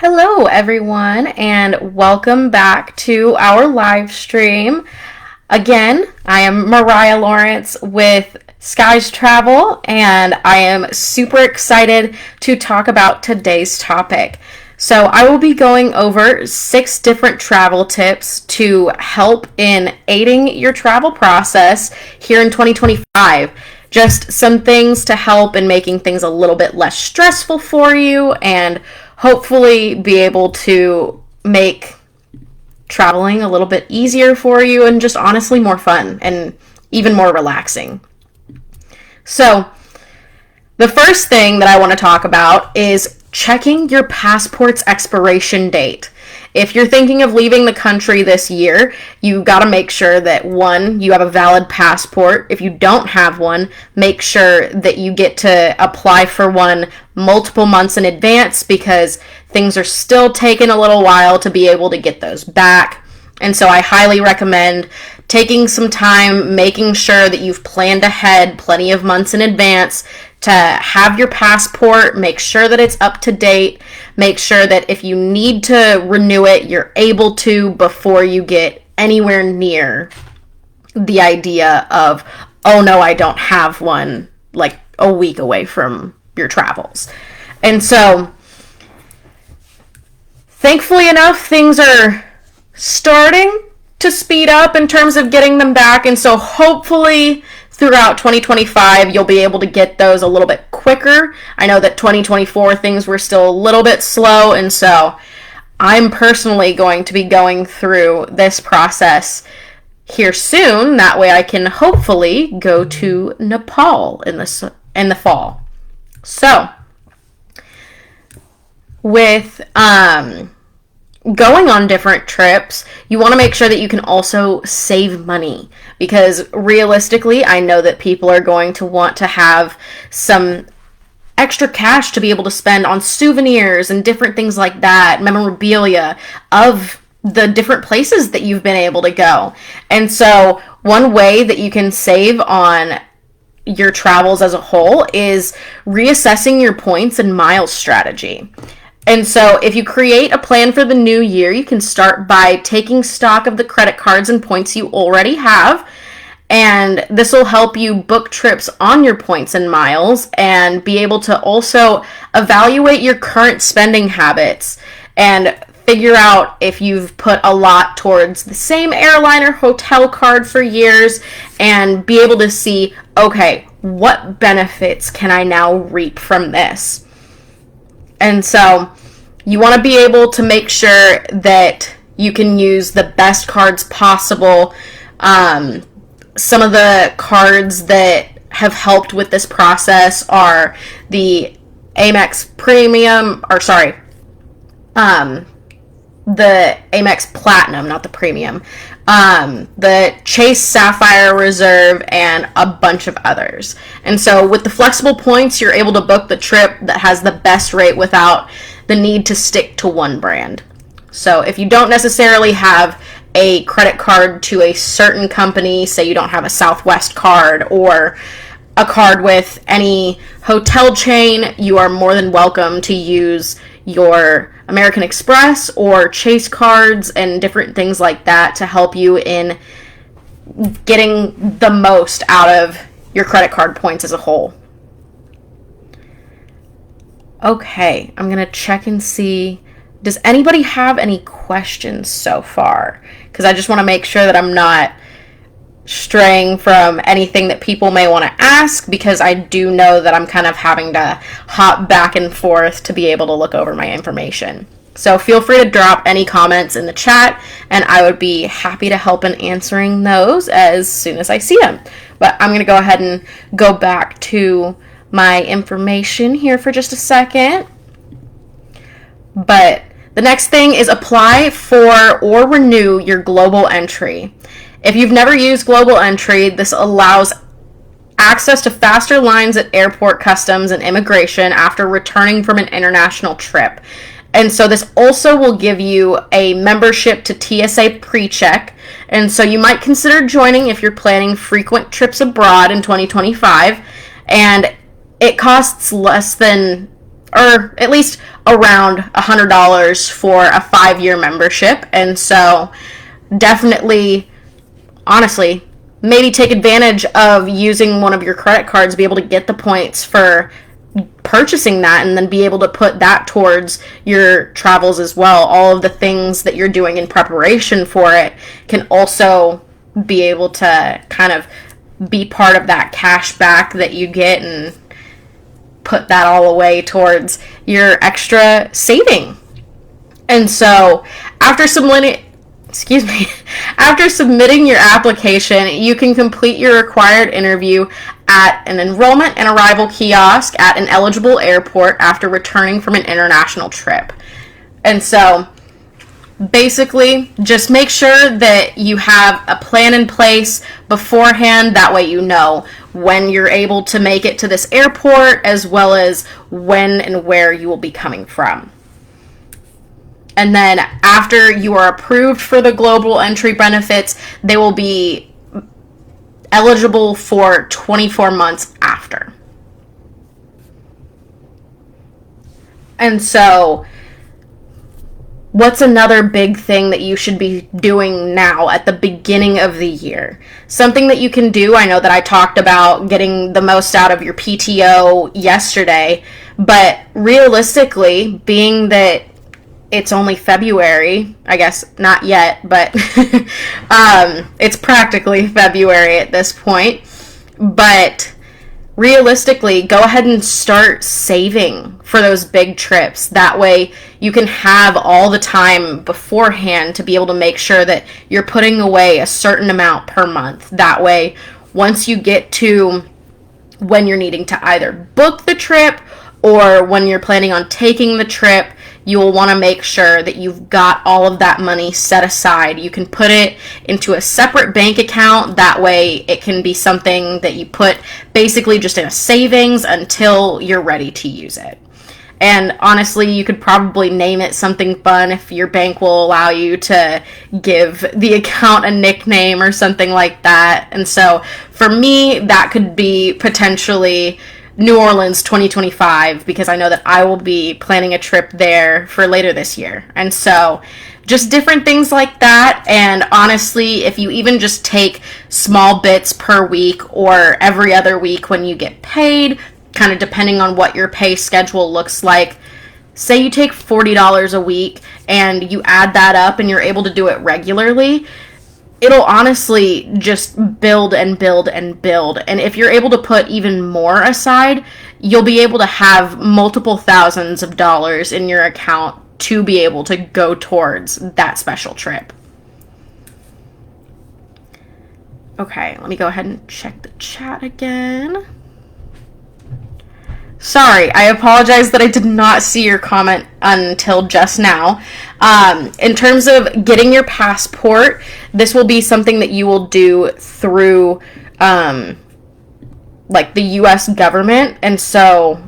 Hello, everyone, and welcome back to our live stream. Again, I am Mariah Lawrence with Skies Travel, and I am super excited to talk about today's topic. So, I will be going over 6 different travel tips to help in aiding your travel process here in 2025. Just some things to help in making things a little bit less stressful for you and hopefully be able to make traveling a little bit easier for you and just honestly more fun and even more relaxing. So, the first thing that I want to talk about is checking your passport's expiration date. If you're thinking of leaving the country this year, you got to make sure that one, you have a valid passport. If you don't have one, make sure that you get to apply for one multiple months in advance because things are still taking a little while to be able to get those back. And so I highly recommend taking some time, making sure that you've planned ahead plenty of months in advance to have your passport, make sure that it's up to date, make sure that if you need to renew it, you're able to before you get anywhere near the idea of, oh no, I don't have one, like a week away from your travels. And so, thankfully enough, things are starting to speed up in terms of getting them back, and so hopefully throughout 2025 you'll be able to get those a little bit quicker. I know that 2024 things were still a little bit slow, and so I'm personally going to be going through this process here soon. That way I can hopefully go to Nepal in the fall. So with going on different trips, you want to make sure that you can also save money because realistically, I know that people are going to want to have some extra cash to be able to spend on souvenirs and different things like that, memorabilia of the different places that you've been able to go. And so, one way that you can save on your travels as a whole is reassessing your points and miles strategy. And so if you create a plan for the new year, you can start by taking stock of the credit cards and points you already have. And this will help you book trips on your points and miles and be able to also evaluate your current spending habits and figure out if you've put a lot towards the same airline or hotel card for years and be able to see, okay, what benefits can I now reap from this? And so you want to be able to make sure that you can use the best cards possible. Some of the cards that have helped with this process are the Amex Premium, the Amex Platinum, not the Premium, the Chase Sapphire Reserve, and a bunch of others. And so with the flexible points, you're able to book the trip that has the best rate without the need to stick to one brand. So if you don't necessarily have a credit card to a certain company, say you don't have a Southwest card or a card with any hotel chain, you are more than welcome to use your American Express or Chase cards and different things like that to help you in getting the most out of your credit card points as a whole. Okay, I'm going to check and see, does anybody have any questions so far? Because I just want to make sure that I'm not straying from anything that people may want to ask, because I do know that I'm kind of having to hop back and forth to be able to look over my information. So feel free to drop any comments in the chat, and I would be happy to help in answering those as soon as I see them. But I'm going to go ahead and go back to my information here for just a second. But the next thing is apply for or renew your global entry. If you've never used global entry, this allows access to faster lines at airport, customs, and immigration after returning from an international trip. And so this also will give you a membership to TSA PreCheck. And so you might consider joining if you're planning frequent trips abroad in 2025. And it costs less than, or at least around $100 for a 5-year membership. And so definitely, honestly, maybe take advantage of using one of your credit cards, be able to get the points for purchasing that, and then be able to put that towards your travels as well. All of the things that you're doing in preparation for it can also be able to kind of be part of that cash back that you get, and put that all away towards your extra saving. And so after submitting your application, you can complete your required interview at an enrollment and arrival kiosk at an eligible airport after returning from an international trip. And so basically, just make sure that you have a plan in place beforehand. That way you know when you're able to make it to this airport, as well as when and where you will be coming from. And then after you are approved for the global entry benefits, they will be eligible for 24 months after. And so, what's another big thing that you should be doing now at the beginning of the year? Something that you can do, I know that I talked about getting the most out of your PTO yesterday, but realistically, being that it's only February, I guess not yet, but it's practically February at this point. But realistically, go ahead and start saving for those big trips. That way you can have all the time beforehand to be able to make sure that you're putting away a certain amount per month. That way, once you get to when you're needing to either book the trip or when you're planning on taking the trip, you'll want to make sure that you've got all of that money set aside. You can put it into a separate bank account. That way it can be something that you put basically just in a savings until you're ready to use it. And honestly, you could probably name it something fun if your bank will allow you to give the account a nickname or something like that. And so for me, that could be potentially New Orleans 2025, because I know that I will be planning a trip there for later this year. And so just different things like that. And honestly, if you even just take small bits per week or every other week when you get paid, kind of depending on what your pay schedule looks like, say you take $40 a week and you add that up and you're able to do it regularly, it'll honestly just build and build and build. And if you're able to put even more aside, you'll be able to have multiple thousands of dollars in your account to be able to go towards that special trip. Okay, let me go ahead and check the chat again. Sorry, I apologize that I did not see your comment until just now. In terms of getting your passport, this will be something that you will do through like the U.S. government. And so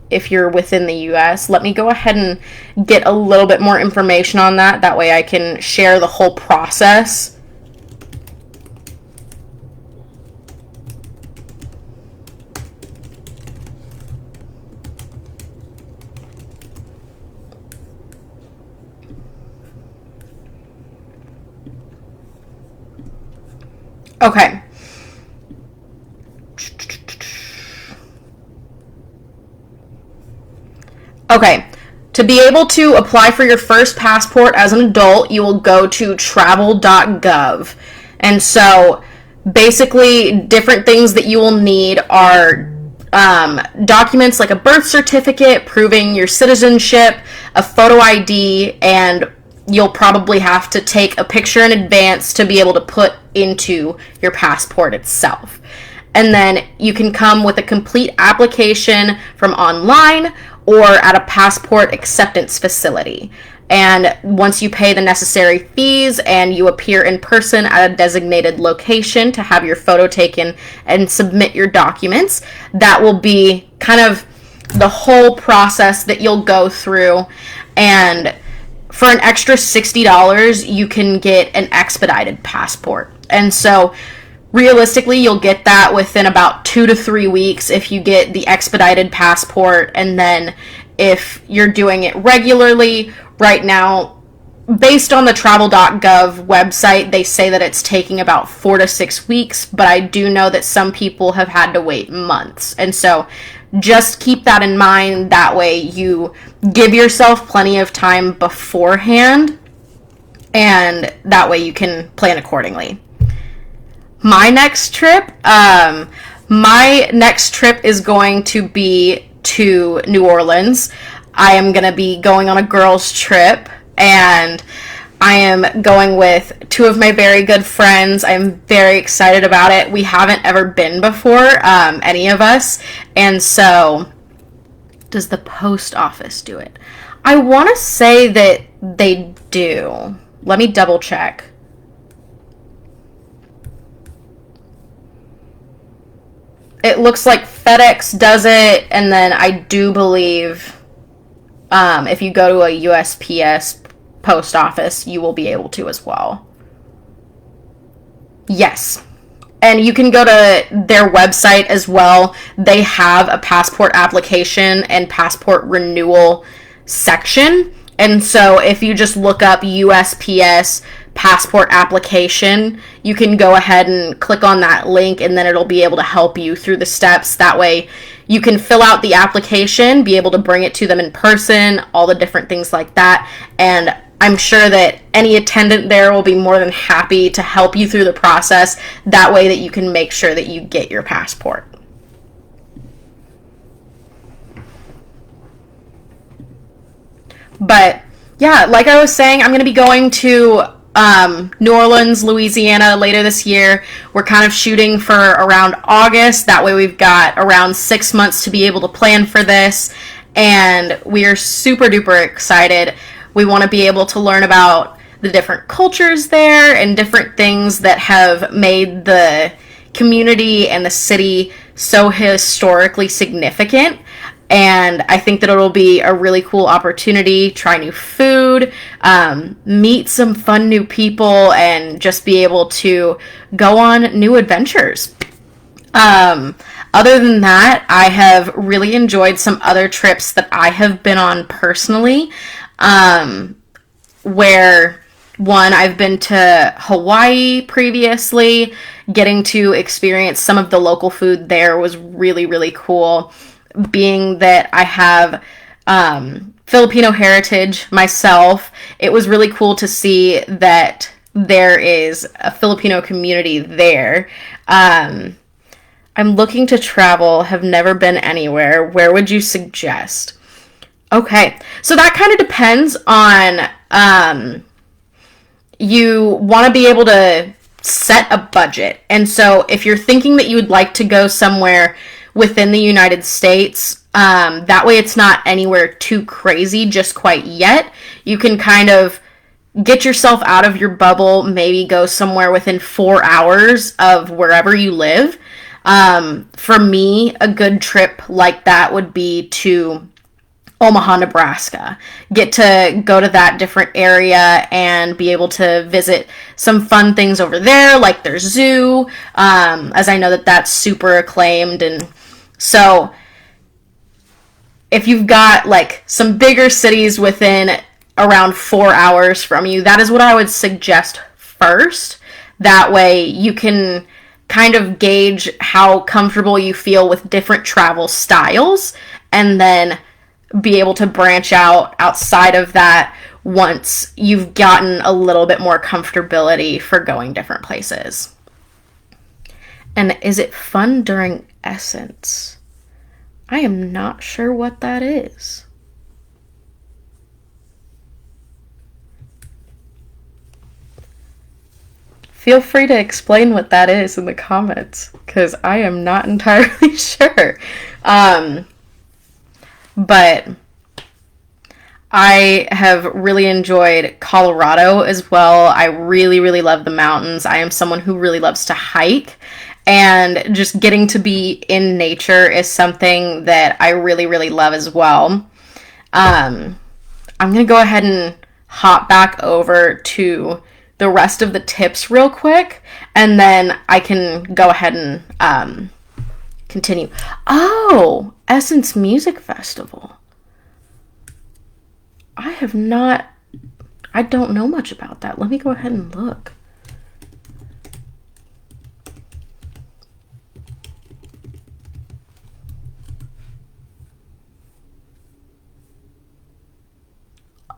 if you're within the U.S., let me go ahead and get a little bit more information on that. That way I can share the whole process. Okay. Okay. To be able to apply for your first passport as an adult, you will go to travel.gov. And so basically different things that you will need are documents like a birth certificate proving your citizenship, a photo ID, and you'll probably have to take a picture in advance to be able to put into your passport itself. And then you can come with a complete application from online or at a passport acceptance facility. And once you pay the necessary fees and you appear in person at a designated location to have your photo taken and submit your documents, that will be kind of the whole process that you'll go through. And for an extra $60, you can get an expedited passport. And so realistically, you'll get that within about 2 to 3 weeks if you get the expedited passport. And then if you're doing it regularly. Right now, based on the travel.gov website, they say that it's taking about 4 to 6 weeks, but I do know that some people have had to wait months. And so just keep that in mind. That way you give yourself plenty of time beforehand, and that way you can plan accordingly. My next trip is going to be to New Orleans. I am going to be going on a girls' trip, and I am going with 2 of my very good friends. I'm very excited about it. We haven't ever been before, any of us, and so does the post office do it? I want to say that they do. Let me double check. It looks like FedEx does it, and then I do believe if you go to a USPS post office, you will be able to as well. Yes. And you can go to their website as well. They have a passport application and passport renewal section. And so if you just look up USPS passport application, you can go ahead and click on that link, and then it'll be able to help you through the steps. That way you can fill out the application, be able to bring it to them in person, all the different things like that. And I'm sure that any attendant there will be more than happy to help you through the process. That way that you can make sure that you get your passport. But yeah, like I was saying, I'm going to be going to New Orleans, Louisiana later this year. We're kind of shooting for around August. That way we've got around 6 months to be able to plan for this. And we are super duper excited. We want to be able to learn about the different cultures there and different things that have made the community and the city so historically significant. And I think that it'll be a really cool opportunity, try new food, meet some fun new people, and just be able to go on new adventures. Other than that, I have really enjoyed some other trips that I have been on personally, where one, I've been to Hawaii previously. Getting to experience some of the local food there was really, really cool. Being that I have Filipino heritage myself, it was really cool to see that there is a Filipino community there. I'm looking to travel, have never been anywhere. Where would you suggest? Okay, so that kind of depends on, you want to be able to set a budget. And so if you're thinking that you would like to go somewhere within the United States, that way it's not anywhere too crazy just quite yet. You can kind of get yourself out of your bubble, maybe go somewhere within 4 hours of wherever you live. For me, a good trip like that would be to Omaha, Nebraska. Get to go to that different area and be able to visit some fun things over there, like their zoo, as I know that that's super acclaimed. And so if you've got like some bigger cities within around 4 hours from you, that is what I would suggest first. That way you can kind of gauge how comfortable you feel with different travel styles, and then be able to branch out outside of that once you've gotten a little bit more comfortability for going different places. And is it fun during Essence? I am not sure what that is. Feel free to explain what that is in the comments, because I am not entirely sure. But I have really enjoyed Colorado as well. I really, really love the mountains. I am someone who really loves to hike, and just getting to be in nature is something that I really, really love as well. I'm going to go ahead and hop back over to the rest of the tips real quick, and then I can go ahead and continue. Oh, Essence Music Festival. I have not, I don't know much about that. Let me go ahead and look.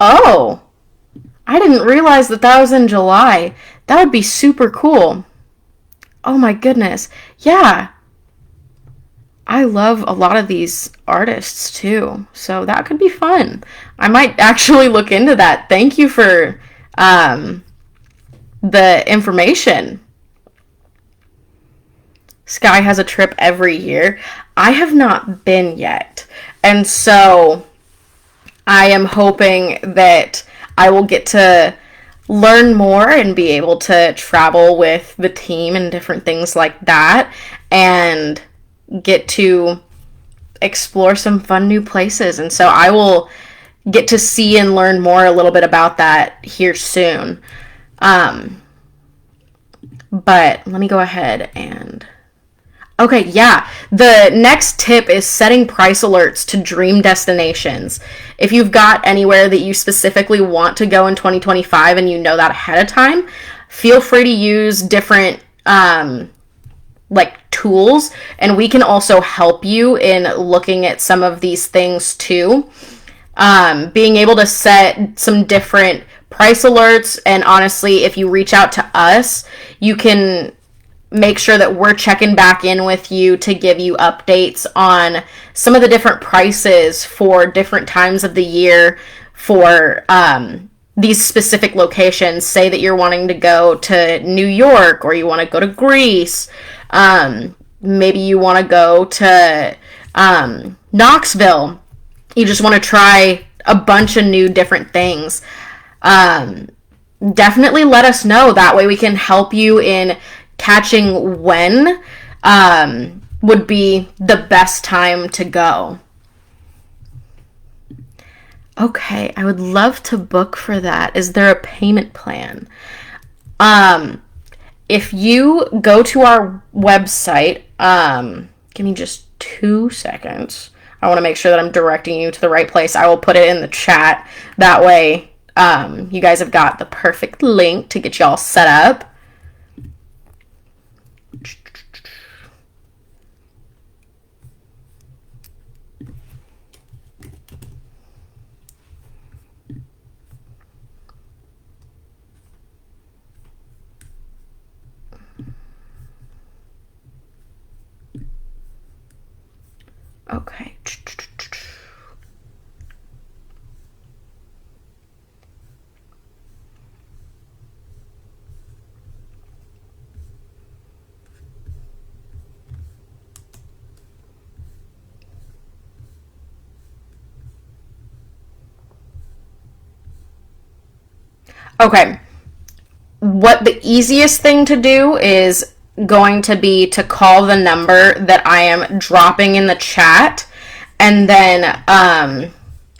Oh, I didn't realize that that was in July. That would be super cool. Oh my goodness. Yeah, I love a lot of these artists too. So that could be fun. I might actually look into that. Thank you for um, the information. Sky has a trip every year. I have not been yet. And so I am hoping that I will get to learn more and be able to travel with the team and different things like that and get to explore some fun new places. And so I will get to see and learn more a little bit about that here soon. Um, but let me go ahead and okay, yeah. The next tip is setting price alerts to dream destinations. If you've got anywhere that you specifically want to go in 2025 and you know that ahead of time, feel free to use different like tools, and we can also help you in looking at some of these things too. Being able to set some different price alerts, and honestly, if you reach out to us, you can make sure that we're checking back in with you to give you updates on some of the different prices for different times of the year for these specific locations. Say that you're wanting to go to New York, or you want to go to Greece. Maybe you want to go to Knoxville. You just want to try a bunch of new different things. Definitely let us know. That way we can help you in catching when would be the best time to go. Okay, I would love to book for that. Is there a payment plan? If you go to our website, give me just 2 seconds. I want to make sure that I'm directing you to the right place. I will put it in the chat. That way, you guys have got the perfect link to get you all set up. Okay. Okay. What the easiest thing to do is going to be to call the number that I am dropping in the chat, and then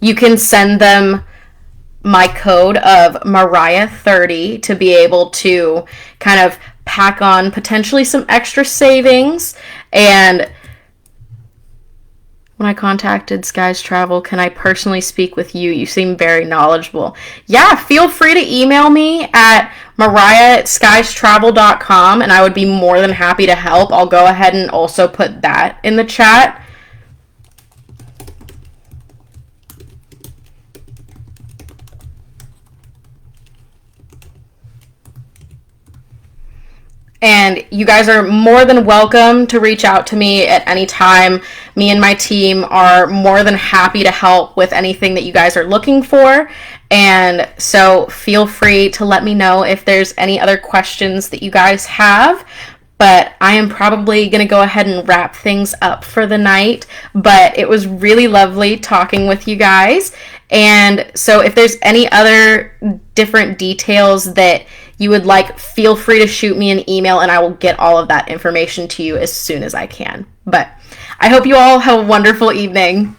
you can send them my code of Mariah30 to be able to kind of pack on potentially some extra savings. And when I contacted Skies Travel, can I personally speak with you? You seem very knowledgeable. Yeah, feel free to email me at mariah@skiestravel.com, and I would be more than happy to help. I'll go ahead and also put that in the chat. And you guys are more than welcome to reach out to me at any time. Me and my team are more than happy to help with anything that you guys are looking for. And so feel free to let me know if there's any other questions that you guys have. But I am probably going to go ahead and wrap things up for the night. But it was really lovely talking with you guys. And so if there's any other different details that you would like, feel free to shoot me an email and I will get all of that information to you as soon as I can. But I hope you all have a wonderful evening.